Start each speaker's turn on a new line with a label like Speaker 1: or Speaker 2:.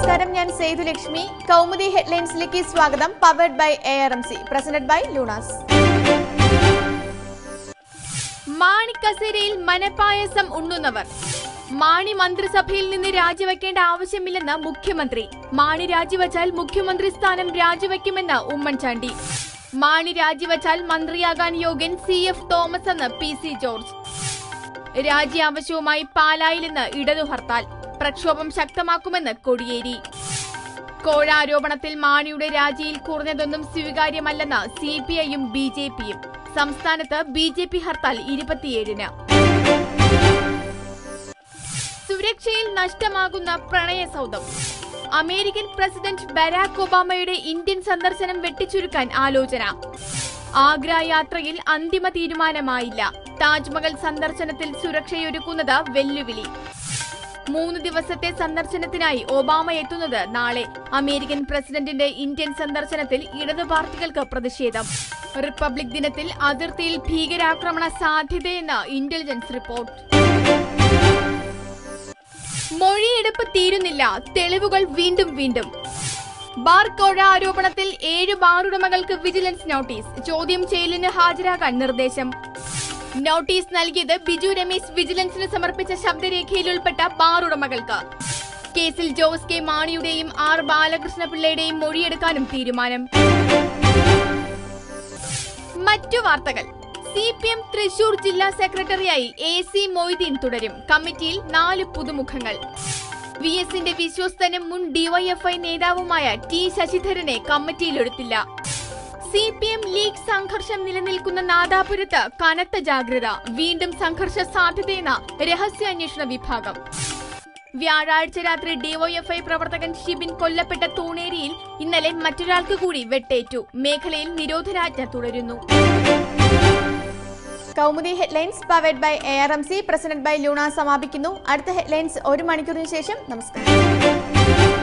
Speaker 1: നമസ്കാരം, ഞാൻ സേതുലക്ഷ്മി. കൗമുദി ഹെഡ്ലൈൻസിലേക്ക് സ്വാഗതം. Powered by ARMC, presented by Lunas.
Speaker 2: Mani കസേരയിൽ മനപ്പായസം ഉണ്ണുന്നവർ. മാണി മന്ത്രിസഭയിൽ നിന്ന് രാജിവെക്കേണ്ട ആവശ്യമില്ലെന്ന് മുഖ്യമന്ത്രി. മാണി രാജിവെച്ചാൽ മുഖ്യമന്ത്രി സ്ഥാനം രാജിവെക്കുമെന്ന് ഉമ്മൻചാണ്ടി. മാണി രാജിവെച്ചാൽ മന്ത്രിയാകാൻ യോഗ്യൻ CF തോമസ് എന്ന് PC ജോർജ്. രാജി ആവശ്യവുമായി പാലായിൽ നിന്ന് ഇടതു ഹർത്താൽ. പ്രക്ഷോഭം ശക്തമാക്കുമെന്ന് കോടിയേരി. കോഴാരോപണത്തിൽ മാണിയുടെ രാജിയിൽ കുറഞ്ഞതൊന്നും സ്വീകാര്യമല്ലെന്ന് CPIയും BJPയും. സംസ്ഥാനത്ത് BJP ഹർത്താൽ 27-ന്. സുരക്ഷയിൽ നഷ്ടമാകുന്ന പ്രണയസൗധം. അമേരിക്കൻ പ്രസിഡന്റ് ബരാക് ഒബാമയുടെ ഇന്ത്യൻ സന്ദർശനം വെട്ടിച്ചുരുക്കാൻ ആലോചന. ആഗ്ര യാത്രയിൽ അന്തിമ തീരുമാനമായില്ല. താജ്മഹൽ സന്ദർശനത്തിൽ സുരക്ഷയൊരുക്കുന്നത് വെല്ലുവിളി. 3 ദിവസത്തെ സന്ദർശനത്തിനായി ഒബാമ എത്തുന്നത് നാളെ. അമേരിക്കൻ പ്രസിഡന്റിന്റെ ഇന്ത്യൻ സന്ദർശനത്തിൽ ഇടതു പാർട്ടികൾക്ക് പ്രതിഷേധം. റിപ്പബ്ലിക് ദിനത്തിൽ അതിർത്തിയിൽ ഭീകരാക്രമണ സാധ്യതയെന്ന് ഇന്റലിജൻസ് റിപ്പോർട്ട്. മൊഴിയെടുപ്പ് തീരുന്നില്ല, തെളിവുകൾ വീണ്ടും. ബാർ കോഴ ആരോപണത്തിൽ 7 ബാർ ഉടമകൾക്ക് വിജിലൻസ് നോട്ടീസ്. ചോദ്യം ചെയ്യലിന് ഹാജരാകാൻ നിർദ്ദേശം. നോട്ടീസ് നൽകിയത് ബിജു രമേശ് വിജിലൻസിന് സമർപ്പിച്ച ശബ്ദരേഖയിൽ ഉൾപ്പെട്ട ബാർ ഉടമകൾക്ക്. കേസിൽ ജോസ് കെ മാണിയുടെയും R ബാലകൃഷ്ണപിള്ളയുടെയും മൊഴിയെടുക്കാനും തീരുമാനം. മറ്റു വാർത്തകൾ. CPM തൃശൂർ ജില്ലാ സെക്രട്ടറിയായി AC മൊയ്തീൻ തുടരും. കമ്മിറ്റിയിൽ 4 പുതുമുഖങ്ങൾ. VSന്റെ വിശ്വസ്തനും മുൻ DYFI നേതാവുമായ T ശശിധരനെ കമ്മിറ്റിയിലെടുത്തില്ല. CPM ലീഗ് സംഘർഷം നിലനിൽക്കുന്ന നാദാപുരത്ത് കനത്ത ജാഗ്രത. വീണ്ടും സംഘർഷ സാധ്യതയെന്ന രഹസ്യാന്വേഷണ വിഭാഗം. വ്യാഴാഴ്ച രാത്രി DYFI പ്രവർത്തകൻ ഷിബിൻ കൊല്ലപ്പെട്ട തൂണേരിയിൽ ഇന്നലെ മറ്റൊരാൾക്ക് കൂടി വെട്ടേറ്റു. മേഖലയിൽ നിരോധനാജ്ഞ തുടരുന്നു.
Speaker 1: Kaumudi headlines powered by ARMC, presented by Luna സമാപിക്കുന്നു. അടുത്ത ഹെഡ്ലൈൻസ് 1 മണിക്കൂറിന് ശേഷം. നമസ്കാരം.